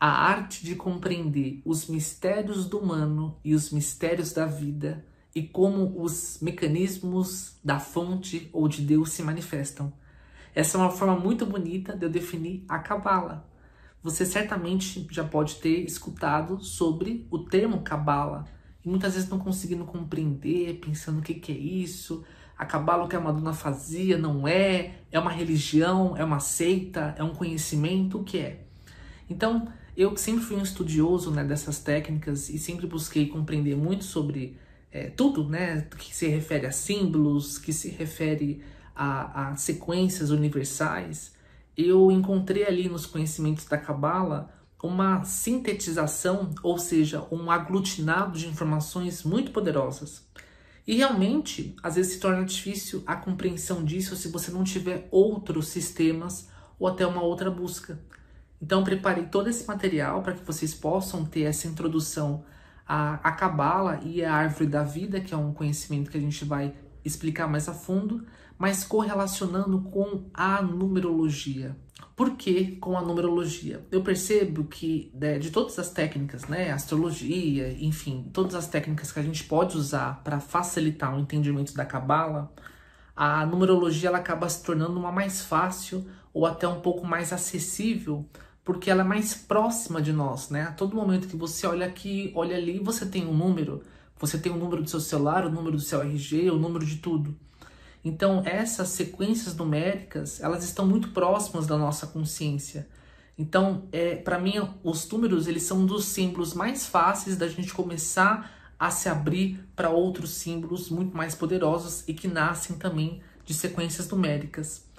a arte de compreender os mistérios do humano e os mistérios da vida e como os mecanismos da fonte ou de Deus se manifestam. Essa é uma forma muito bonita de eu definir a Cabala. Você certamente já pode ter escutado sobre o termo Cabala e muitas vezes não conseguindo compreender, pensando o que é isso. A Cabala, o que a Madonna fazia, não é uma religião, é uma seita, é um conhecimento, o que é? Então, eu sempre fui um estudioso, né, dessas técnicas e sempre busquei compreender muito sobre tudo, né, que se refere a símbolos, que se refere a sequências universais. Eu encontrei ali nos conhecimentos da Cabala uma sintetização, ou seja, um aglutinado de informações muito poderosas. E realmente, às vezes se torna difícil a compreensão disso se você não tiver outros sistemas ou até uma outra busca. Então, preparei todo esse material para que vocês possam ter essa introdução à Cabala e à Árvore da Vida, que é um conhecimento que a gente vai explicar mais a fundo, mas correlacionando com a numerologia. Por que com a numerologia? Eu percebo que de todas as técnicas, né, astrologia, enfim, todas as técnicas que a gente pode usar para facilitar o entendimento da Cabala, a numerologia ela acaba se tornando uma mais fácil ou até um pouco mais acessível, porque ela é mais próxima de nós, né? A todo momento que você olha aqui, olha ali, você tem um número. Você tem o número do seu celular, o número do seu RG, o número de tudo. Então, essas sequências numéricas, elas estão muito próximas da nossa consciência. Então, para mim, os números, eles são um dos símbolos mais fáceis da gente começar a se abrir para outros símbolos muito mais poderosos e que nascem também de sequências numéricas.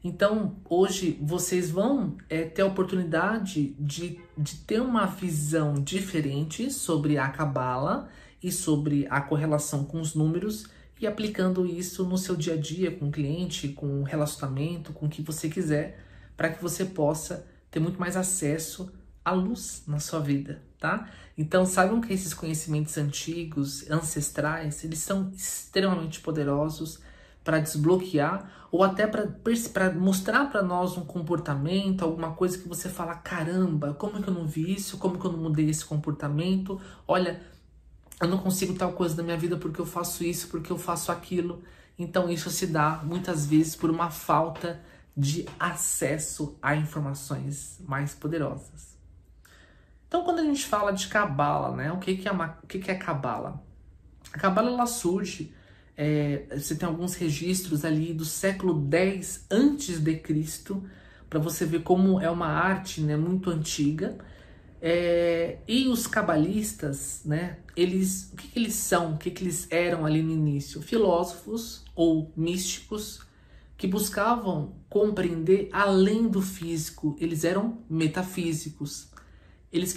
Então, hoje, vocês vão ter a oportunidade de ter uma visão diferente sobre a Cabala e sobre a correlação com os números e aplicando isso no seu dia a dia, com o cliente, com o relacionamento, com o que você quiser, para que você possa ter muito mais acesso à luz na sua vida, tá? Então, saibam que esses conhecimentos antigos, ancestrais, eles são extremamente poderosos para desbloquear ou até para mostrar para nós um comportamento, alguma coisa que você fala, caramba, como que eu não vi isso? Como que eu não mudei esse comportamento? Olha, eu não consigo tal coisa da minha vida porque eu faço isso, porque eu faço aquilo. Então isso se dá muitas vezes por uma falta de acesso a informações mais poderosas. Então quando a gente fala de Cabala, né, o que é Cabala? A Cabala ela surge, você tem alguns registros ali do século X a.C., para você ver como é uma arte, né, muito antiga. E os cabalistas, né, o que eles são, o que eles eram ali no início? Filósofos ou místicos que buscavam compreender além do físico, eles eram metafísicos. Eles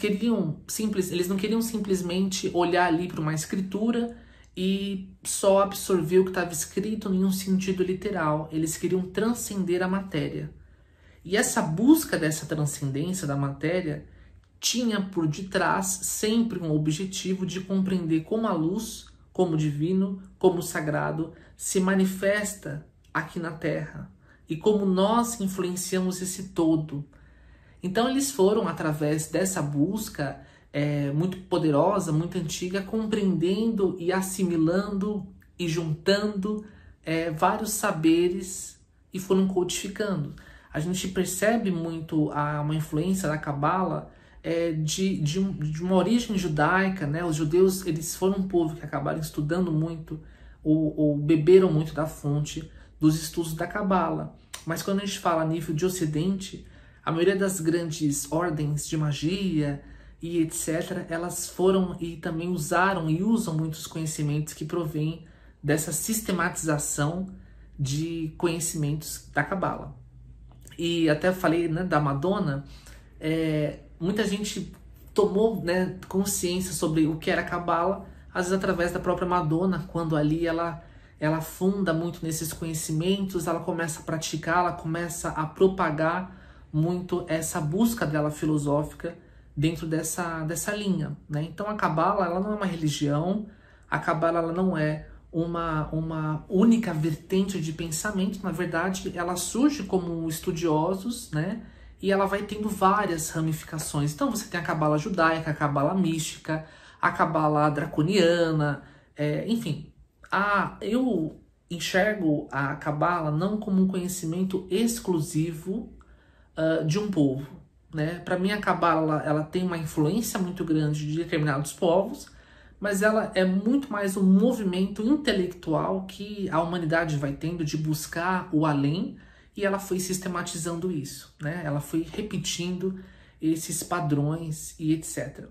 não queriam simplesmente olhar ali para uma escritura e só absorver o que estava escrito em um sentido literal. Eles queriam transcender a matéria. E essa busca dessa transcendência da matéria tinha por detrás sempre um objetivo de compreender como a luz, como o divino, como o sagrado se manifesta aqui na Terra e como nós influenciamos esse todo. Então eles foram, através dessa busca muito poderosa, muito antiga, compreendendo e assimilando e juntando vários saberes e foram codificando. A gente percebe muito uma influência da Cabala de uma origem judaica, né? Os judeus eles foram um povo que acabaram estudando muito ou beberam muito da fonte dos estudos da Cabala. Mas quando a gente fala a nível de Ocidente, a maioria das grandes ordens de magia e etc., elas foram e também usaram e usam muitos conhecimentos que provêm dessa sistematização de conhecimentos da Cabala. E até falei, né, da Madonna, muita gente tomou, né, consciência sobre o que era Cabala, às vezes através da própria Madonna, quando ali ela funda muito nesses conhecimentos, ela começa a praticar, ela começa a propagar muito essa busca dela filosófica dentro dessa linha, né? Então a Cabala ela não é uma religião, a Cabala ela não é uma única vertente de pensamento, na verdade ela surge como estudiosos, né? e ela vai tendo várias ramificações. Então você tem a cabala judaica, a cabala mística, a cabala draconiana, enfim. Eu enxergo a cabala não como um conhecimento exclusivo de um povo, né? Para mim a cabala ela tem uma influência muito grande de determinados povos, mas ela é muito mais um movimento intelectual que a humanidade vai tendo de buscar o além, e ela foi sistematizando isso, né? Ela foi repetindo esses padrões e etc.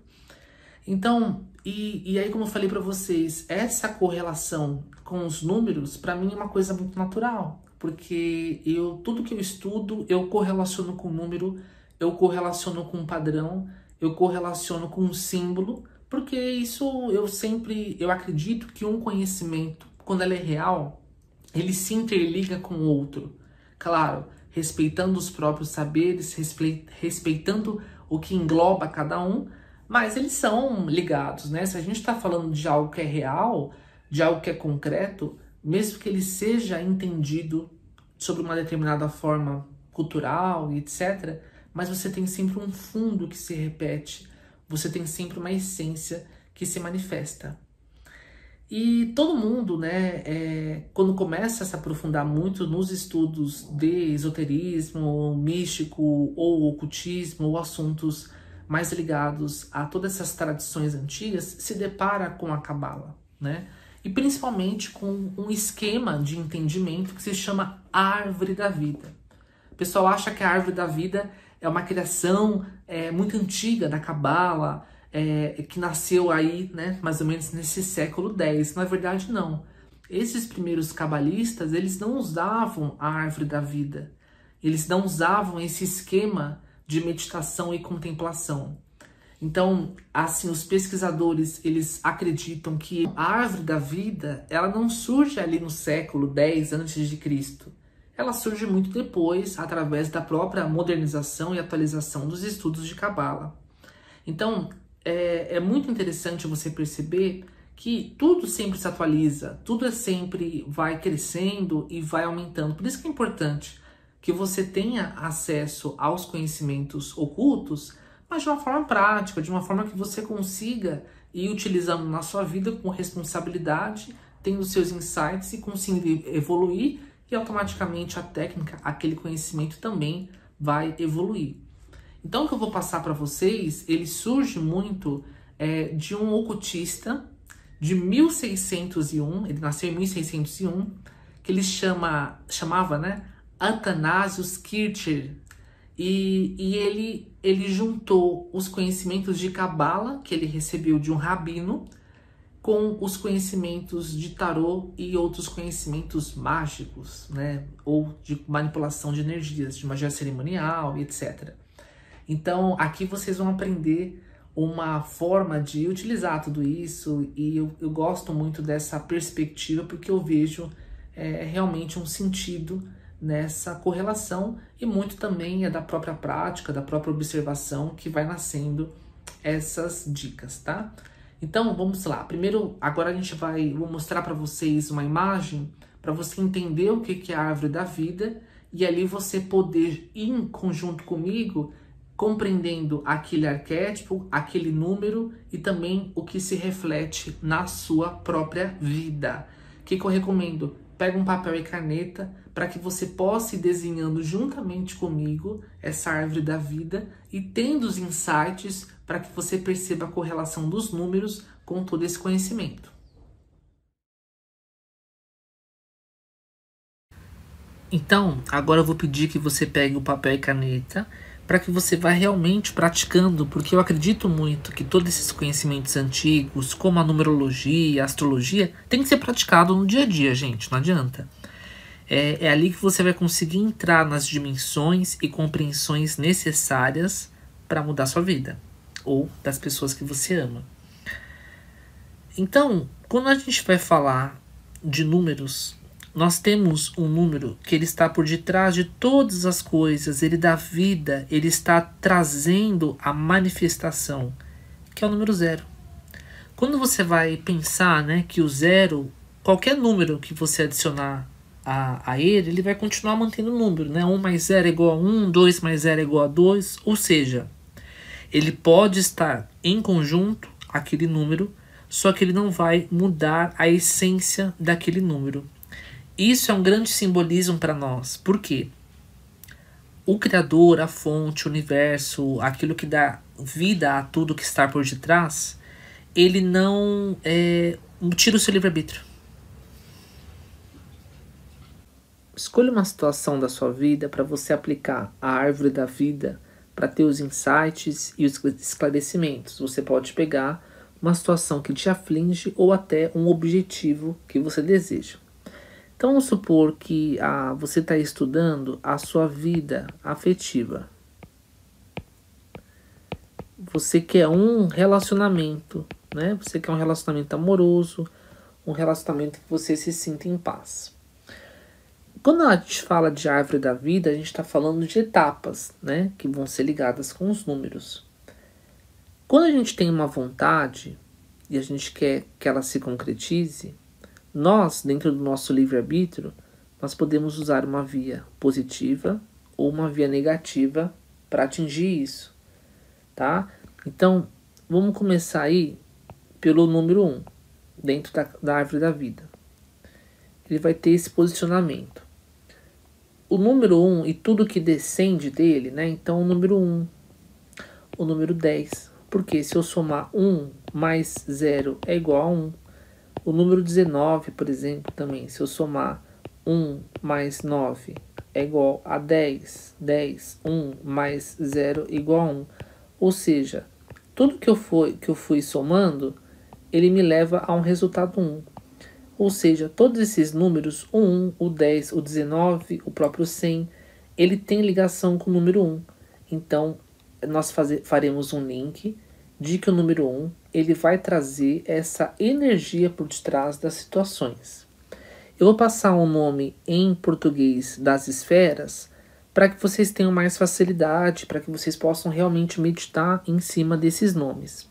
Então, e aí como eu falei para vocês, essa correlação com os números, para mim é uma coisa muito natural, porque tudo que eu estudo, eu correlaciono com número, eu correlaciono com padrão, eu correlaciono com um símbolo, porque isso eu acredito que um conhecimento, quando ele é real, ele se interliga com o outro. Claro, respeitando os próprios saberes, respeitando o que engloba cada um, mas eles são ligados, né? Se a gente está falando de algo que é real, de algo que é concreto, mesmo que ele seja entendido sobre uma determinada forma cultural e etc., mas você tem sempre um fundo que se repete, você tem sempre uma essência que se manifesta. E todo mundo, né, quando começa a se aprofundar muito nos estudos de esoterismo, místico ou ocultismo, ou assuntos mais ligados a todas essas tradições antigas, se depara com a cabala, né? E principalmente com um esquema de entendimento que se chama árvore da vida. O pessoal acha que a árvore da vida é uma criação muito antiga da cabala, que nasceu aí, né, mais ou menos nesse século X. Na verdade, não. Esses primeiros cabalistas, eles não usavam a árvore da vida. Eles não usavam esse esquema de meditação e contemplação. Então, assim, os pesquisadores, eles acreditam que a árvore da vida, ela não surge ali no século X a.C. Ela surge muito depois, através da própria modernização e atualização dos estudos de cabala. Então, é muito interessante você perceber que tudo sempre se atualiza, tudo sempre vai crescendo e vai aumentando. Por isso que é importante que você tenha acesso aos conhecimentos ocultos, mas de uma forma prática, de uma forma que você consiga ir utilizando na sua vida com responsabilidade, tendo seus insights e conseguir evoluir, e automaticamente a técnica, aquele conhecimento também vai evoluir. Então o que eu vou passar para vocês, ele surge muito de um ocultista de 1601, ele nasceu em 1601, que ele chamava, né, Athanasius Kircher, e ele juntou os conhecimentos de cabala, que ele recebeu de um rabino, com os conhecimentos de tarô e outros conhecimentos mágicos, né, ou de manipulação de energias, de magia cerimonial, etc. Então, aqui vocês vão aprender uma forma de utilizar tudo isso, e eu gosto muito dessa perspectiva, porque eu vejo realmente um sentido nessa correlação, e muito também é da própria prática, da própria observação que vai nascendo essas dicas, tá? Então, vamos lá. Primeiro, agora vou mostrar para vocês uma imagem para você entender o que é a árvore da vida, e ali você poder ir em conjunto comigo, compreendendo aquele arquétipo, aquele número e também o que se reflete na sua própria vida. O que eu recomendo? Pega um papel e caneta para que você possa ir desenhando juntamente comigo essa árvore da vida e tendo os insights para que você perceba a correlação dos números com todo esse conhecimento. Então, agora eu vou pedir que você pegue o papel e caneta para que você vá realmente praticando, porque eu acredito muito que todos esses conhecimentos antigos, como a numerologia, a astrologia, tem que ser praticado no dia a dia, gente, não adianta. É ali que você vai conseguir entrar nas dimensões e compreensões necessárias para mudar sua vida, ou das pessoas que você ama. Então, quando a gente vai falar de números, nós temos um número que ele está por detrás de todas as coisas, ele dá vida, ele está trazendo a manifestação, que é o número 0. Quando você vai pensar, né, que o 0, qualquer número que você adicionar a ele vai continuar mantendo o número, né? 1 mais 0 é igual a 1, 2 mais 0 é igual a 2, ou seja, ele pode estar em conjunto, aquele número, só que ele não vai mudar a essência daquele número. Isso é um grande simbolismo para nós. Por quê? O Criador, a fonte, o universo, aquilo que dá vida a tudo que está por detrás, ele não tira o seu livre-arbítrio. Escolha uma situação da sua vida para você aplicar a árvore da vida para ter os insights e os esclarecimentos. Você pode pegar uma situação que te aflige ou até um objetivo que você deseja. Então vamos supor que você está estudando a sua vida afetiva. Você quer um relacionamento, né? Você quer um relacionamento amoroso, um relacionamento que você se sinta em paz. Quando a gente fala de árvore da vida, a gente está falando de etapas, né? Que vão ser ligadas com os números. Quando a gente tem uma vontade e a gente quer que ela se concretize, nós, dentro do nosso livre-arbítrio, nós podemos usar uma via positiva ou uma via negativa para atingir isso, tá? Então, vamos começar aí pelo número 1, dentro da árvore da vida. Ele vai ter esse posicionamento. O número 1 e tudo que descende dele, né? Então, o número 1, o número 10. Porque se eu somar 1 mais 0 é igual a 1. O número 19, por exemplo, também. Se eu somar 1 mais 9 é igual a 10. 10, 1 mais 0 igual a 1. Ou seja, tudo que eu fui somando, ele me leva a um resultado 1. Ou seja, todos esses números, o 1, o 10, o 19, o próprio 100, ele tem ligação com o número 1. Então, nós faremos um link de que o número 1 ele vai trazer essa energia por detrás das situações. Eu vou passar um nome em português das esferas para que vocês tenham mais facilidade, para que vocês possam realmente meditar em cima desses nomes.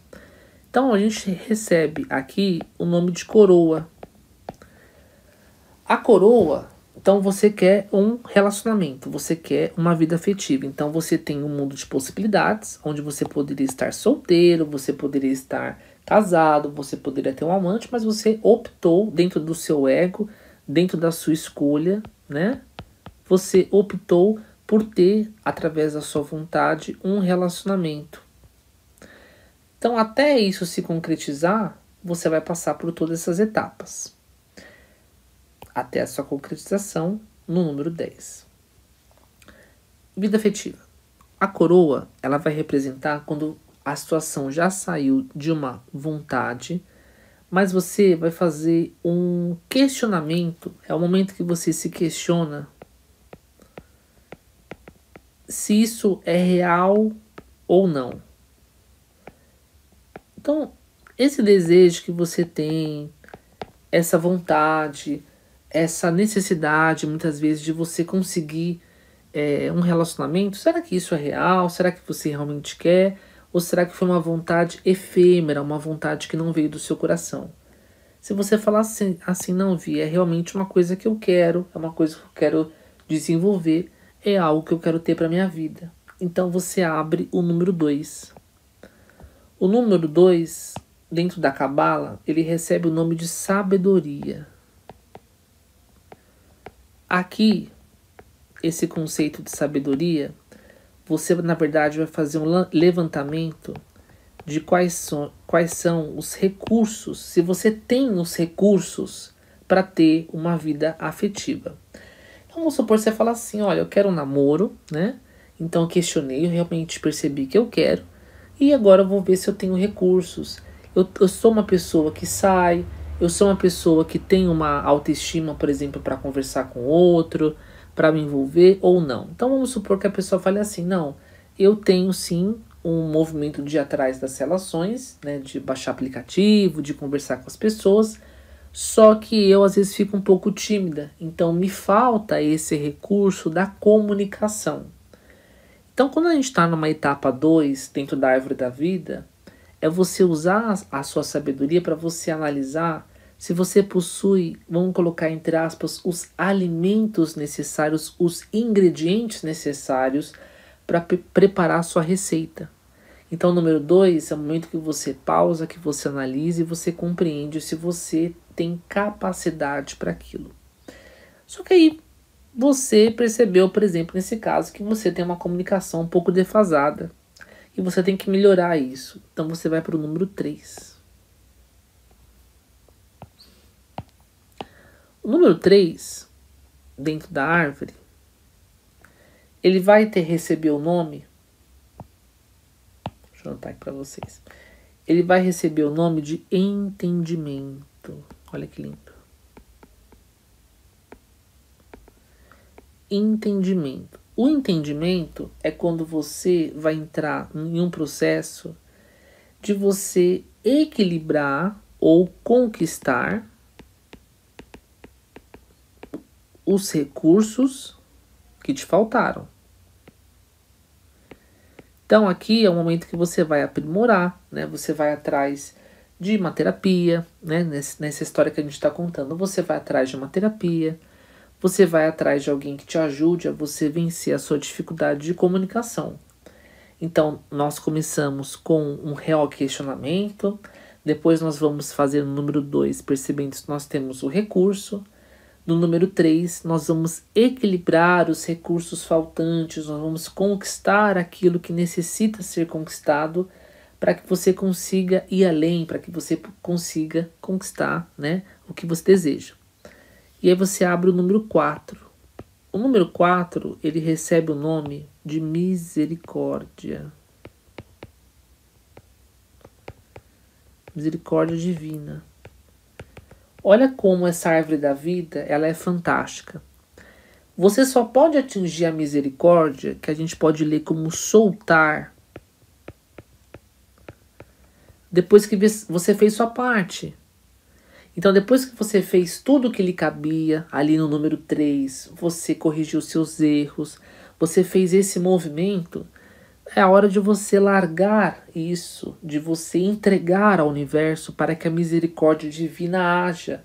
Então, a gente recebe aqui o nome de coroa. A coroa, então você quer um relacionamento, você quer uma vida afetiva. Então você tem um mundo de possibilidades, onde você poderia estar solteiro, você poderia estar casado, você poderia ter um amante, mas você optou dentro do seu ego, dentro da sua escolha, né? Você optou por ter, através da sua vontade, um relacionamento. Então até isso se concretizar, você vai passar por todas essas etapas. Até a sua concretização no número 10. Vida afetiva. A coroa, ela vai representar quando a situação já saiu de uma vontade, mas você vai fazer um questionamento. É o momento que você se questiona se isso é real ou não. Então, esse desejo que você tem, essa vontade, essa necessidade, muitas vezes, de você conseguir um relacionamento, será que isso é real? Será que você realmente quer? Ou será que foi uma vontade efêmera, uma vontade que não veio do seu coração? Se você falar assim não, Vi, é realmente uma coisa que eu quero, é uma coisa que eu quero desenvolver, é algo que eu quero ter para minha vida. Então você abre o número 2. O número 2, dentro da Cabala, ele recebe o nome de sabedoria. Aqui, esse conceito de sabedoria, você na verdade vai fazer um levantamento de quais são os recursos, se você tem os recursos para ter uma vida afetiva. Então vamos supor que você fala assim, olha, eu quero um namoro, né? Então eu questionei, eu realmente percebi que eu quero, e agora eu vou ver se eu tenho recursos. Eu sou uma pessoa que sai, eu sou uma pessoa que tem uma autoestima, por exemplo, para conversar com outro, para me envolver ou não. Então vamos supor que a pessoa fale assim, não, eu tenho sim um movimento de ir atrás das relações, né, de baixar aplicativo, de conversar com as pessoas, só que eu às vezes fico um pouco tímida, então me falta esse recurso da comunicação. Então quando a gente está numa etapa 2, dentro da árvore da vida, é você usar a sua sabedoria para você analisar se você possui, vamos colocar entre aspas, os alimentos necessários, os ingredientes necessários para preparar a sua receita. Então, o número 2 é o momento que você pausa, que você analisa e você compreende se você tem capacidade para aquilo. Só que aí você percebeu, por exemplo, nesse caso, que você tem uma comunicação um pouco defasada e você tem que melhorar isso. Então, você vai para o número 3. O número 3, dentro da árvore, ele vai receber o nome. Deixa eu anotar aqui para vocês. Ele vai receber o nome de entendimento. Olha que lindo. Entendimento. O entendimento é quando você vai entrar em um processo de você equilibrar ou conquistar os recursos que te faltaram. Então aqui é o momento que você vai aprimorar, né? Você vai atrás de uma terapia, né? Nessa história que a gente está contando, você vai atrás de uma terapia, você vai atrás de alguém que te ajude a você vencer a sua dificuldade de comunicação. Então nós começamos com um real questionamento, depois nós vamos fazer no número 2, percebendo que nós temos o recurso. No número 3, nós vamos equilibrar os recursos faltantes, nós vamos conquistar aquilo que necessita ser conquistado para que você consiga ir além, para que você consiga conquistar, né, o que você deseja. E aí você abre o número 4. O número 4, ele recebe o nome de misericórdia. Misericórdia divina. Olha como essa árvore da vida, ela é fantástica. Você só pode atingir a misericórdia, que a gente pode ler como soltar, depois que você fez sua parte. Então, depois que você fez tudo o que lhe cabia, ali no número 3, você corrigiu seus erros, você fez esse movimento, é a hora de você largar isso, de você entregar ao universo para que a misericórdia divina haja,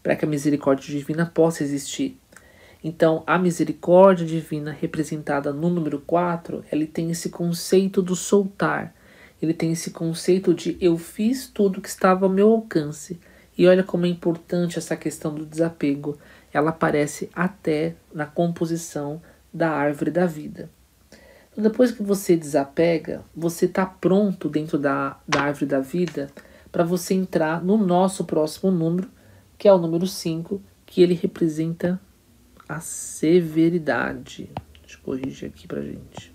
para que a misericórdia divina possa existir. Então, a misericórdia divina representada no número 4, ele tem esse conceito do soltar. Ele tem esse conceito de eu fiz tudo que estava ao meu alcance. E olha como é importante essa questão do desapego. Ela aparece até na composição da árvore da vida. Então, depois que você desapega, você está pronto dentro da árvore da vida para você entrar no nosso próximo número, que é o número 5, que ele representa a severidade. Deixa eu corrigir aqui pra gente.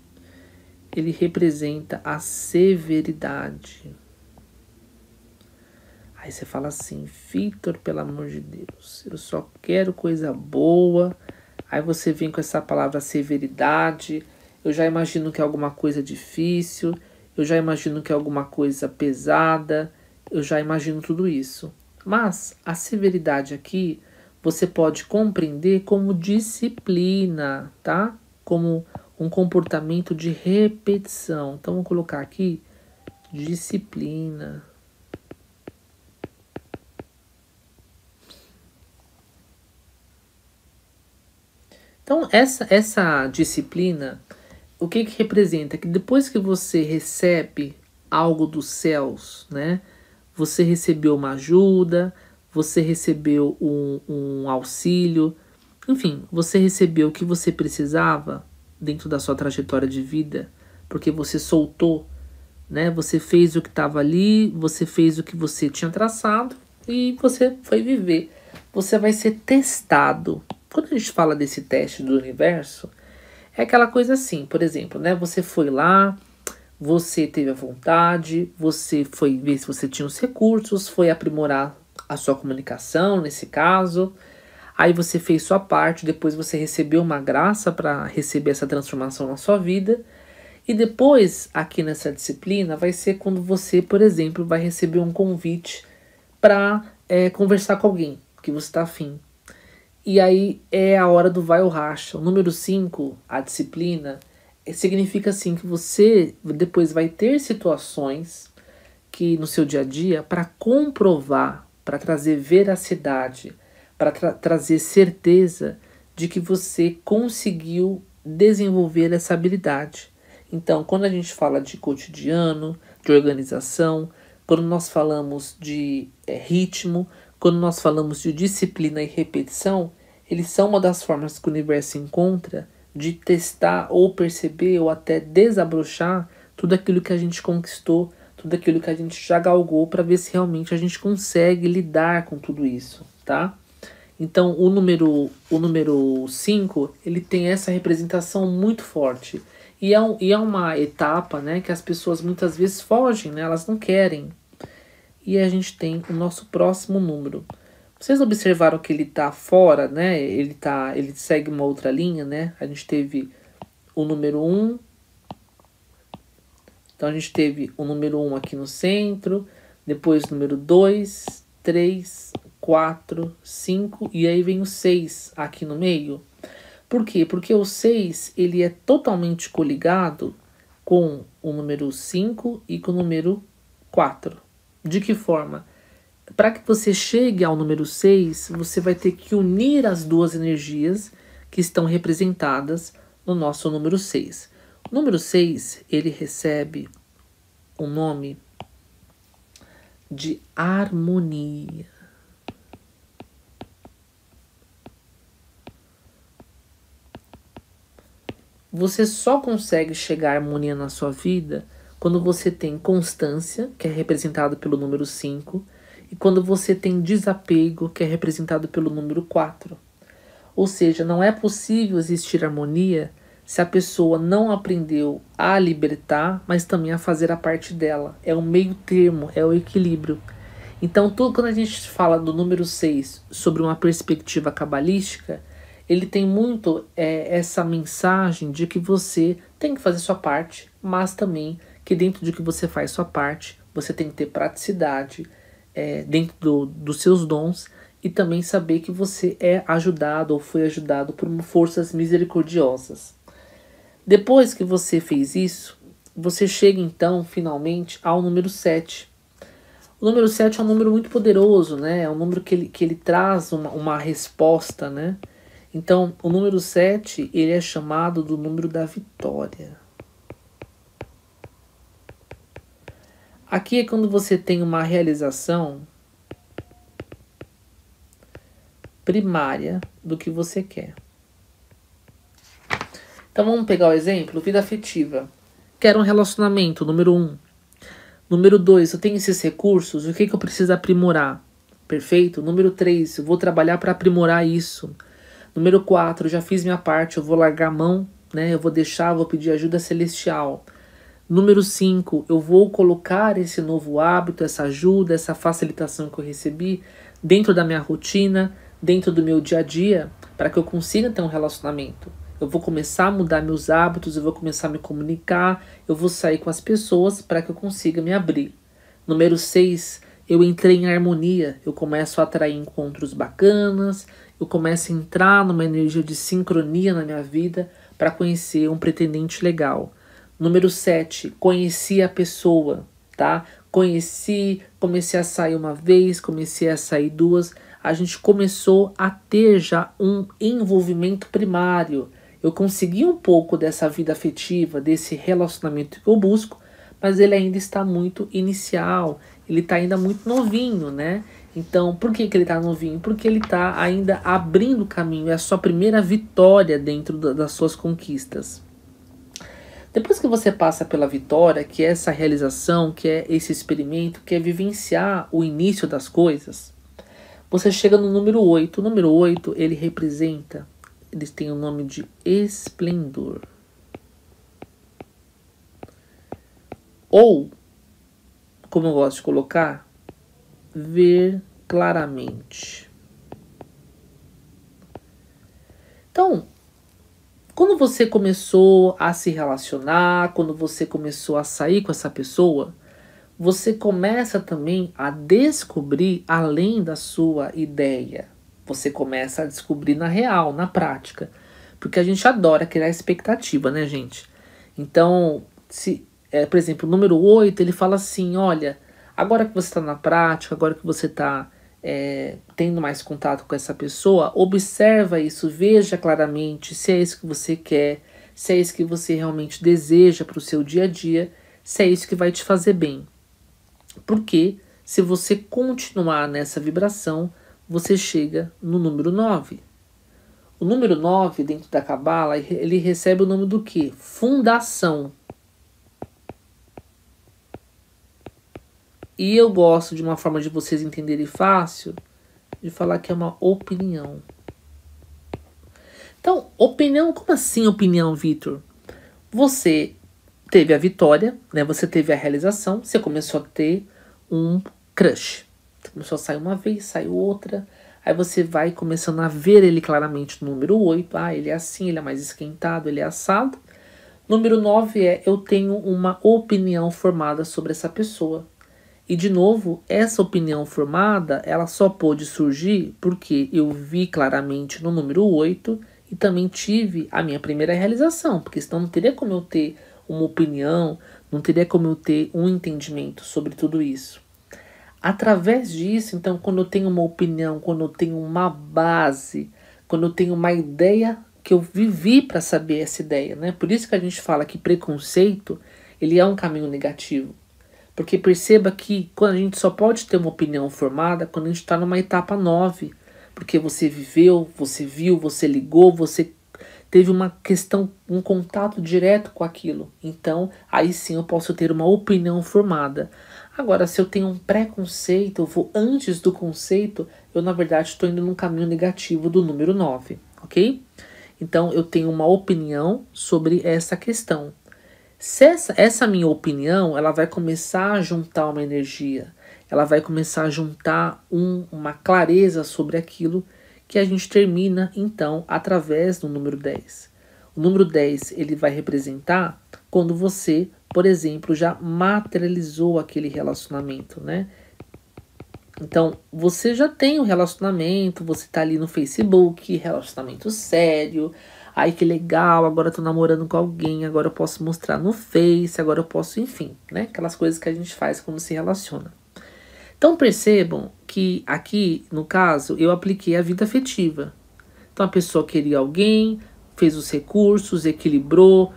Ele representa a severidade. Aí você fala assim, Victor, pelo amor de Deus, eu só quero coisa boa. Aí você vem com essa palavra severidade. Eu já imagino que é alguma coisa difícil. Eu já imagino que é alguma coisa pesada. Eu já imagino tudo isso. Mas a severidade aqui você pode compreender como disciplina, tá? Como um comportamento de repetição. Então, vou colocar aqui disciplina. Então, essa disciplina, o que representa? Que depois que você recebe algo dos céus, né? Você recebeu uma ajuda, você recebeu um auxílio, enfim, você recebeu o que você precisava dentro da sua trajetória de vida, porque você soltou, né? Você fez o que estava ali, você fez o que você tinha traçado e você foi viver. Você vai ser testado. Quando a gente fala desse teste do universo, é aquela coisa assim, por exemplo, né? Você foi lá, você teve a vontade, você foi ver se você tinha os recursos, foi aprimorar a sua comunicação, nesse caso. Aí você fez sua parte, depois você recebeu uma graça para receber essa transformação na sua vida. E depois, aqui nessa disciplina, vai ser quando você, por exemplo, vai receber um convite para conversar com alguém que você está afim. E aí é a hora do vai ou racha. O número 5, a disciplina, significa assim que você depois vai ter situações que no seu dia a dia para comprovar para trazer veracidade, para trazer certeza de que você conseguiu desenvolver essa habilidade. Então, quando a gente fala de cotidiano, de organização, quando nós falamos de ritmo, quando nós falamos de disciplina e repetição, eles são uma das formas que o universo encontra de testar ou perceber ou até desabrochar tudo aquilo que a gente conquistou, tudo aquilo que a gente já galgou, para ver se realmente a gente consegue lidar com tudo isso, tá? Então o número 5, ele tem essa representação muito forte. E é uma etapa, né, que as pessoas muitas vezes fogem, né, elas não querem. E a gente tem o nosso próximo número. Vocês observaram que ele tá fora, né? Ele segue uma outra linha, né? A gente teve o número 1. Então a gente teve o número 1 aqui no centro, depois o número 2, 3, 4, 5 e aí vem o 6 aqui no meio. Por quê? Porque o 6 ele é totalmente coligado com o número 5 e com o número 4. De que forma? Para que você chegue ao número 6, você vai ter que unir as duas energias que estão representadas no nosso número 6. O número 6, ele recebe o nome de harmonia. Você só consegue chegar à harmonia na sua vida quando você tem constância, que é representado pelo número 5, e quando você tem desapego, que é representado pelo número 4. Ou seja, não é possível existir harmonia se a pessoa não aprendeu a libertar, mas também a fazer a parte dela. É o meio termo, é o equilíbrio. Então, quando a gente fala do número 6 sobre uma perspectiva cabalística, ele tem muito essa mensagem de que você tem que fazer sua parte, mas também que dentro de que você faz sua parte, você tem que ter praticidade dentro dos seus dons e também saber que você é ajudado ou foi ajudado por forças misericordiosas. Depois que você fez isso, você chega então finalmente ao número 7. O número 7 é um número muito poderoso, né? É um número que ele traz uma resposta, né? Então, o número 7, ele é chamado do número da vitória. Aqui é quando você tem uma realização primária do que você quer. Então vamos pegar o exemplo, vida afetiva. Quero um relacionamento, número 1. Número 2, eu tenho esses recursos, o que eu preciso aprimorar? Perfeito. Número 3, eu vou trabalhar para aprimorar isso. Número 4, eu já fiz minha parte, eu vou largar a mão, né? Eu vou pedir ajuda celestial. Número 5, eu vou colocar esse novo hábito, essa ajuda, essa facilitação que eu recebi dentro da minha rotina, dentro do meu dia a dia, para que eu consiga ter um relacionamento. Eu vou começar a mudar meus hábitos, eu vou começar a me comunicar, eu vou sair com as pessoas para que eu consiga me abrir. Número 6, eu entrei em harmonia, eu começo a atrair encontros bacanas, eu começo a entrar numa energia de sincronia na minha vida para conhecer um pretendente legal. Número 7, conheci a pessoa, tá? Comecei a sair uma vez, comecei a sair duas. A gente começou a ter já um envolvimento primário. Eu consegui um pouco dessa vida afetiva, desse relacionamento que eu busco, mas ele ainda está muito inicial, ele está ainda muito novinho, né? Então, por que ele está novinho? Porque ele está ainda abrindo caminho, é a sua primeira vitória dentro das suas conquistas. Depois que você passa pela vitória, que é essa realização, que é esse experimento, que é vivenciar o início das coisas, você chega no número 8. O número 8, ele representa, eles têm o nome de esplendor. Ou, como eu gosto de colocar, ver claramente. Então, quando você começou a se relacionar, quando você começou a sair com essa pessoa, você começa também a descobrir além da sua ideia. Você começa a descobrir na real, na prática. Porque a gente adora criar expectativa, né, gente? Então, por exemplo, o número 8, ele fala assim, olha, agora que você está na prática, agora que você está tendo mais contato com essa pessoa, observa isso, veja claramente se é isso que você quer, se é isso que você realmente deseja para o seu dia a dia, se é isso que vai te fazer bem. Porque se você continuar nessa vibração, você chega no número 9. O número 9, dentro da Cabala, ele recebe o nome do quê? Fundação. E eu gosto de uma forma de vocês entenderem fácil, de falar que é uma opinião. Então, opinião, como assim opinião, Vitor? Você teve a vitória, né? Você teve a realização, você começou a ter um crush. Você começou a sair uma vez, saiu outra. Aí você vai começando a ver ele claramente no número 8. Ah, ele é assim, ele é mais esquentado, ele é assado. Número 9 é eu tenho uma opinião formada sobre essa pessoa. E de novo, essa opinião formada, ela só pôde surgir porque eu vi claramente no número 8 e também tive a minha primeira realização, porque senão não teria como eu ter uma opinião, não teria como eu ter um entendimento sobre tudo isso. Através disso, então, quando eu tenho uma opinião, quando eu tenho uma base, quando eu tenho uma ideia que eu vivi para saber essa ideia, né? Por isso que a gente fala que preconceito, ele é um caminho negativo. Porque perceba que quando a gente só pode ter uma opinião formada quando a gente está numa etapa 9. Porque você viveu, você viu, você ligou, você teve uma questão, um contato direto com aquilo. Então, aí sim eu posso ter uma opinião formada. Agora, se eu tenho um preconceito, eu vou antes do conceito, eu na verdade estou indo num caminho negativo do número 9, ok? Então, eu tenho uma opinião sobre essa questão. Se essa minha opinião, ela vai começar a juntar uma energia, ela vai começar a juntar uma clareza sobre aquilo que a gente termina, então, através do número 10. O número 10, ele vai representar quando você, por exemplo, já materializou aquele relacionamento, né? Então, você já tem um relacionamento, você tá ali no Facebook, relacionamento sério. Ai, que legal, agora eu tô namorando com alguém, agora eu posso mostrar no Face, agora eu posso, enfim, né? Aquelas coisas que a gente faz quando se relaciona. Então percebam que aqui, no caso, eu apliquei a vida afetiva. Então a pessoa queria alguém, fez os recursos, equilibrou,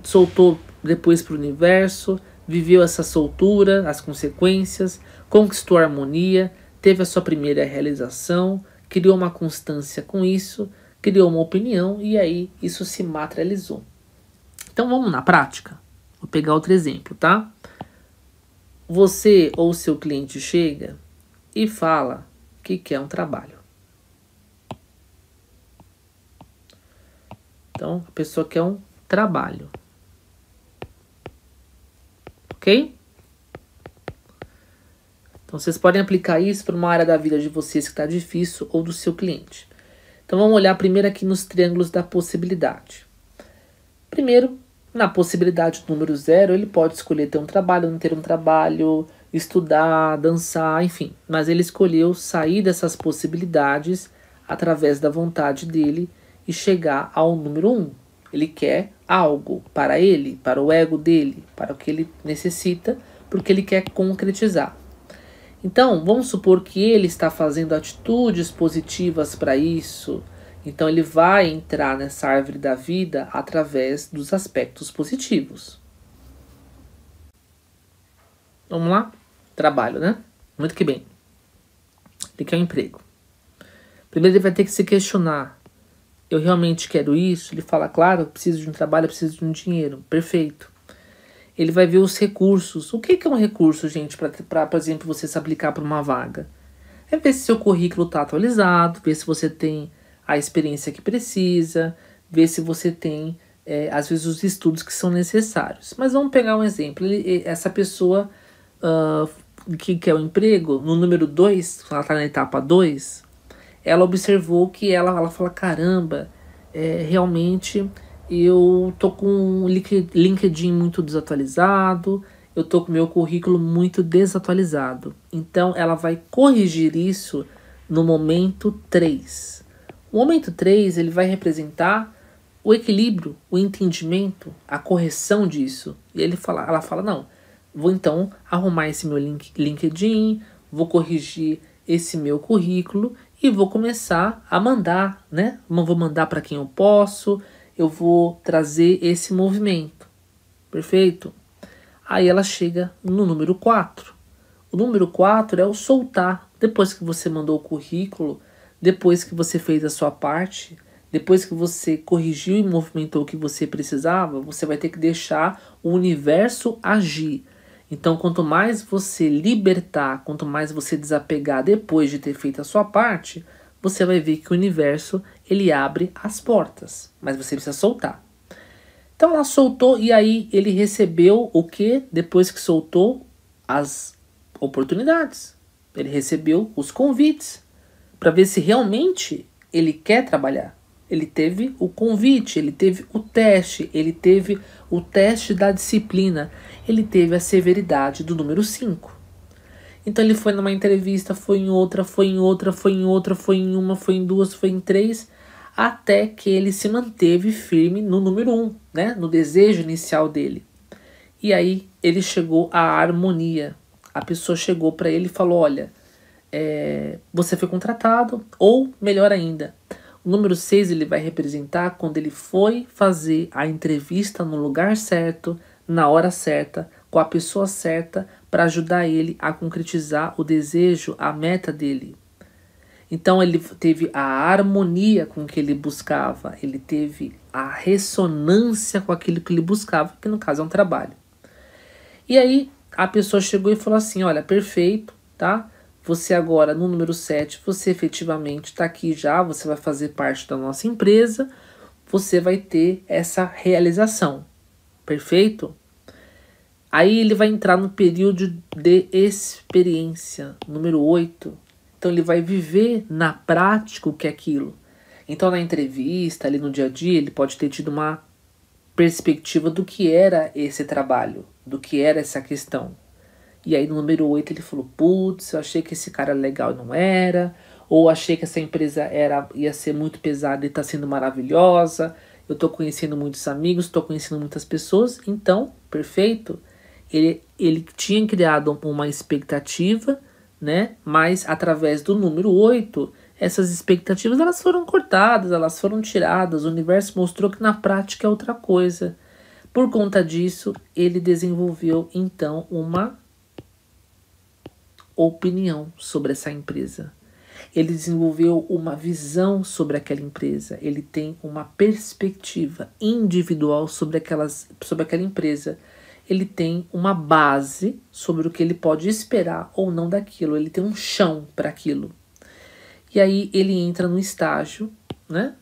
soltou depois para o universo, viveu essa soltura, as consequências, conquistou a harmonia, teve a sua primeira realização, criou uma constância com isso, criou uma opinião e aí isso se materializou. Então vamos na prática? Vou pegar outro exemplo, tá? Você ou seu cliente chega e fala que quer um trabalho. Então, a pessoa quer um trabalho. Ok? Então, vocês podem aplicar isso para uma área da vida de vocês que está difícil ou do seu cliente. Então, vamos olhar primeiro aqui nos triângulos da possibilidade. Primeiro, na possibilidade do número 0, ele pode escolher ter um trabalho, não ter um trabalho, estudar, dançar, enfim. Mas ele escolheu sair dessas possibilidades através da vontade dele e chegar ao número 1. Ele quer algo para ele, para o ego dele, para o que ele necessita, porque ele quer concretizar. Então, vamos supor que ele está fazendo atitudes positivas para isso. Então, ele vai entrar nessa árvore da vida através dos aspectos positivos. Vamos lá? Trabalho, né? Muito que bem. Ele quer um emprego. Primeiro, ele vai ter que se questionar. Eu realmente quero isso? Ele fala, claro, eu preciso de um trabalho, eu preciso de um dinheiro. Perfeito. Ele vai ver os recursos. O que é um recurso, gente, para, por exemplo, você se aplicar para uma vaga? É ver se seu currículo está atualizado, ver se você tem a experiência que precisa, ver se você tem, às vezes, os estudos que são necessários. Mas vamos pegar um exemplo. Essa pessoa que quer o emprego, no número 2, ela está na etapa 2, ela observou que ela fala, caramba, realmente eu tô com um LinkedIn muito desatualizado, eu tô com meu currículo muito desatualizado. Então ela vai corrigir isso no momento 3. O momento 3, ele vai representar o equilíbrio, o entendimento, a correção disso. E ela fala, não, vou então arrumar esse meu LinkedIn, vou corrigir esse meu currículo e vou começar a mandar, né? Vou mandar para quem eu posso, eu vou trazer esse movimento. Perfeito? Aí ela chega no número 4. O número 4 é o soltar. Depois que você mandou o currículo, depois que você fez a sua parte, depois que você corrigiu e movimentou o que você precisava, você vai ter que deixar o universo agir. Então, quanto mais você libertar, quanto mais você desapegar depois de ter feito a sua parte, você vai ver que o universo, ele abre as portas. Mas você precisa soltar. Então, ela soltou e aí ele recebeu o que? Depois que soltou as oportunidades. Ele recebeu os convites para ver se realmente ele quer trabalhar. Ele teve o convite, ele teve o teste da disciplina, ele teve a severidade do número 5. Então ele foi numa entrevista, foi em outra, foi em outra, foi em outra, foi em uma, foi em duas, foi em três, até que ele se manteve firme no número 1, né? No desejo inicial dele. E aí ele chegou à harmonia. A pessoa chegou para ele e falou, olha, você foi contratado, ou melhor ainda, o número 6 ele vai representar quando ele foi fazer a entrevista no lugar certo, na hora certa, com a pessoa certa, para ajudar ele a concretizar o desejo, a meta dele. Então ele teve a harmonia com o que ele buscava, ele teve a ressonância com aquilo que ele buscava, que no caso é um trabalho. E aí a pessoa chegou e falou assim, olha, perfeito, tá? Você agora, no número 7, você efetivamente está aqui já, você vai fazer parte da nossa empresa, você vai ter essa realização. Perfeito? Aí ele vai entrar no período de experiência, número 8. Então ele vai viver na prática o que é aquilo. Então na entrevista, ali no dia a dia, ele pode ter tido uma perspectiva do que era esse trabalho, do que era essa questão. E aí no número 8 ele falou, putz, eu achei que esse cara era legal e não era, ou achei que essa empresa ia ser muito pesada e está sendo maravilhosa, eu estou conhecendo muitos amigos, estou conhecendo muitas pessoas, então, perfeito, ele tinha criado uma expectativa, né? Mas através do número 8, essas expectativas elas foram cortadas, elas foram tiradas, o universo mostrou que na prática é outra coisa. Por conta disso, ele desenvolveu então uma opinião sobre essa empresa. Ele desenvolveu uma visão sobre aquela empresa. Ele tem uma perspectiva individual sobre aquela empresa. Ele tem uma base sobre o que ele pode esperar ou não daquilo. Ele tem um chão para aquilo. E aí ele entra no estágio, né,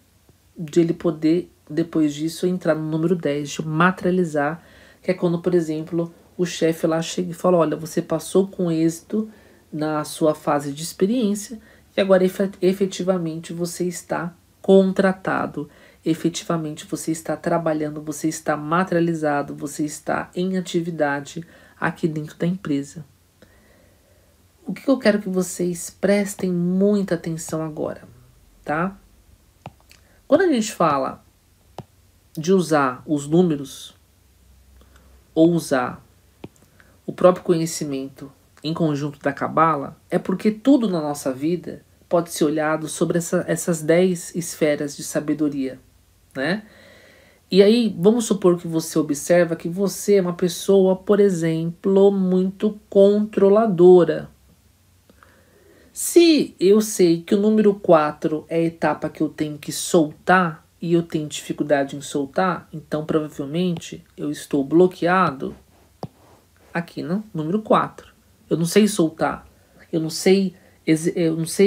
de ele poder, depois disso, entrar no número 10, de materializar, que é quando, por exemplo, o chefe lá chega e fala, olha, você passou com êxito na sua fase de experiência e agora efetivamente você está contratado, efetivamente você está trabalhando, você está materializado, você está em atividade aqui dentro da empresa. O que eu quero que vocês prestem muita atenção agora, tá? Quando a gente fala de usar os números ou usar o próprio conhecimento em conjunto da Cabala, é porque tudo na nossa vida pode ser olhado sobre essas 10 esferas de sabedoria, né? E aí, vamos supor que você observa que você é uma pessoa, por exemplo, muito controladora. Se eu sei que o número 4 é a etapa que eu tenho que soltar e eu tenho dificuldade em soltar, então provavelmente eu estou bloqueado aqui no número 4. Eu não sei soltar, eu não sei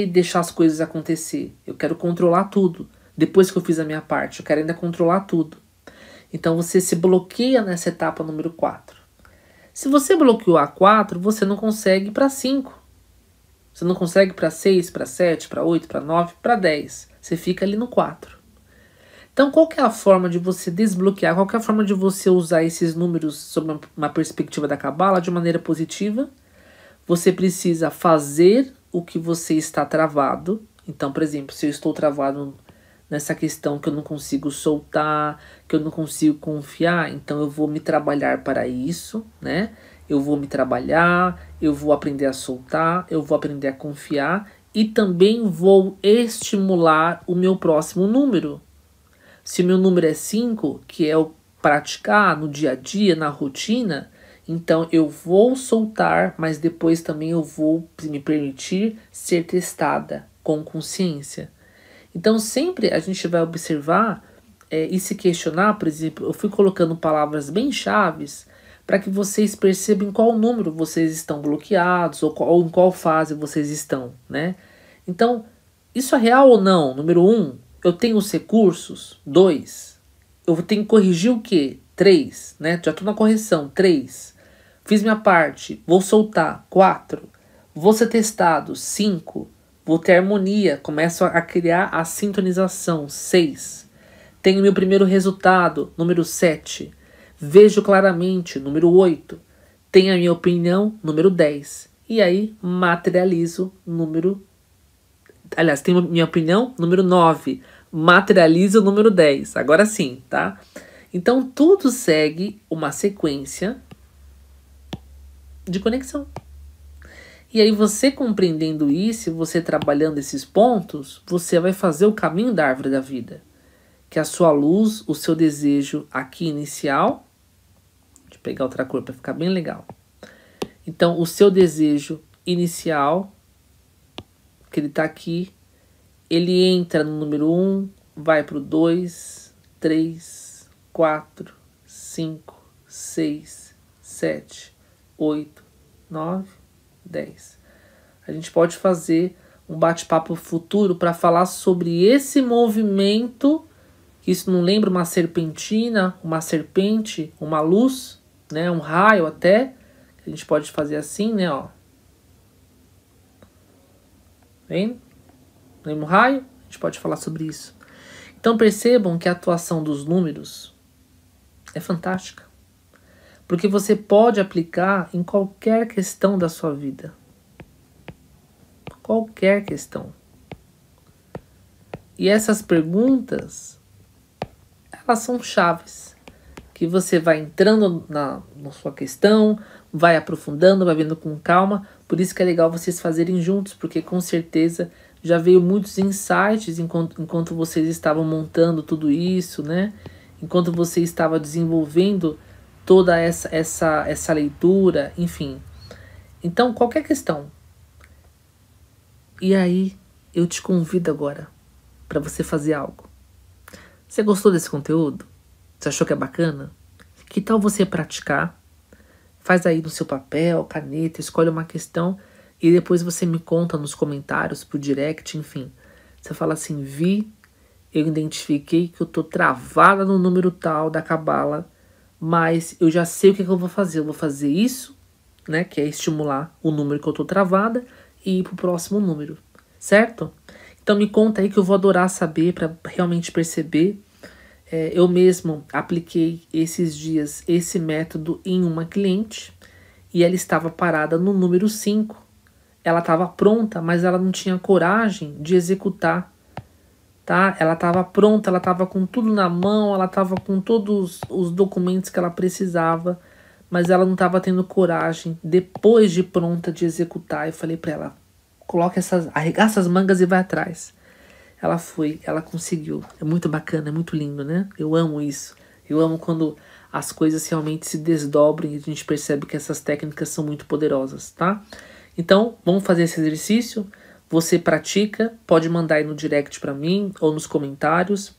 deixar as coisas acontecer. Eu quero controlar tudo. Depois que eu fiz a minha parte, eu quero ainda controlar tudo. Então você se bloqueia nessa etapa número 4. Se você bloqueou a 4, você não consegue para 5. Você não consegue para 6, para 7, para 8, para 9, para 10. Você fica ali no 4. Então qual que é a forma de você desbloquear? Qual que é a forma de você usar esses números sob uma perspectiva da Cabala de maneira positiva? Você precisa fazer o que você está travado. Então, por exemplo, se eu estou travado nessa questão que eu não consigo soltar, que eu não consigo confiar, então eu vou me trabalhar para isso, né? eu vou me trabalhar, eu vou aprender a soltar, eu vou aprender a confiar e também vou estimular o meu próximo número. Se o meu número é 5, que é o praticar no dia a dia, na rotina, então eu vou soltar, mas depois também eu vou me permitir ser testada com consciência. Então sempre a gente vai observar e se questionar, por exemplo, eu fui colocando palavras bem chaves para que vocês percebam em qual número vocês estão bloqueados ou em qual fase vocês estão, né? Então, isso é real ou não? Número 1, eu tenho os recursos. 2, eu tenho que corrigir o quê? 3, né? Já estou na correção. 3, fiz minha parte, vou soltar. 4, vou ser testado. 5, vou ter harmonia, começo a criar a sintonização. 6, tenho meu primeiro resultado. Número 7, vejo claramente. Número 8, tenho a minha opinião. Número 10, e aí materializo. Tenho a minha opinião. Número 9, materializo o número 10. Agora sim, tá? Então tudo segue uma sequência de conexão. E aí você compreendendo isso, você trabalhando esses pontos, você vai fazer o caminho da árvore da vida. Que a sua luz, o seu desejo aqui inicial. Deixa eu pegar outra cor para ficar bem legal. Então o seu desejo inicial, que ele está aqui, ele entra no número 1, vai para o 2, 3, 4, 5, 6, 7, 8, 9, 10. A gente pode fazer um bate-papo futuro para falar sobre esse movimento, que isso não lembra uma serpentina, uma serpente, uma luz, né, um raio até, a gente pode fazer assim, né, ó. Vendo? Lembra um raio? A gente pode falar sobre isso. Então percebam que a atuação dos números é fantástica. Porque você pode aplicar em qualquer questão da sua vida. Qualquer questão. E essas perguntas, elas são chaves. Que você vai entrando na sua questão, vai aprofundando, vai vendo com calma. Por isso que é legal vocês fazerem juntos, porque com certeza já veio muitos insights enquanto vocês estavam montando tudo isso, né? Enquanto você estava desenvolvendo toda essa leitura, enfim. Então, qualquer questão. E aí, eu te convido agora para você fazer algo. Você gostou desse conteúdo? Você achou que é bacana? Que tal você praticar? Faz aí no seu papel, caneta, escolhe uma questão e depois você me conta nos comentários, pro direct, enfim. Você fala assim, eu identifiquei que eu tô travada no número tal da cabala, mas eu já sei o que eu vou fazer. Eu vou fazer isso, né, que é estimular o número que eu tô travada e ir pro próximo número, certo? Então me conta aí que eu vou adorar saber para realmente perceber. Eu mesmo apliquei esses dias esse método em uma cliente e ela estava parada no número 5. Ela estava pronta, mas ela não tinha coragem de executar, tá? Ela estava pronta, ela estava com tudo na mão, ela estava com todos os documentos que ela precisava, mas ela não estava tendo coragem, depois de pronta, de executar. Eu falei para ela, arregaça as mangas e vai atrás. Ela foi, ela conseguiu. É muito bacana, é muito lindo, né? Eu amo isso. Eu amo quando as coisas realmente se desdobram e a gente percebe que essas técnicas são muito poderosas, tá? Então, vamos fazer esse exercício. Você pratica, pode mandar aí no direct para mim ou nos comentários.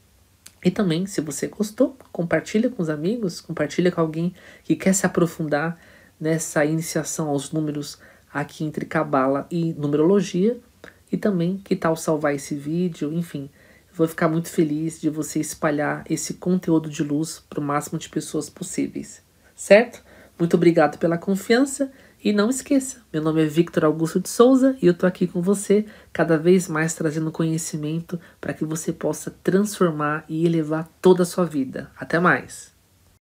E também, se você gostou, compartilha com os amigos, compartilha com alguém que quer se aprofundar nessa iniciação aos números aqui entre Cabala e numerologia. E também, que tal salvar esse vídeo, enfim, eu vou ficar muito feliz de você espalhar esse conteúdo de luz para o máximo de pessoas possíveis, certo? Muito obrigado pela confiança e não esqueça, meu nome é Victor Augusto de Souza e eu tô aqui com você, cada vez mais trazendo conhecimento para que você possa transformar e elevar toda a sua vida. Até mais!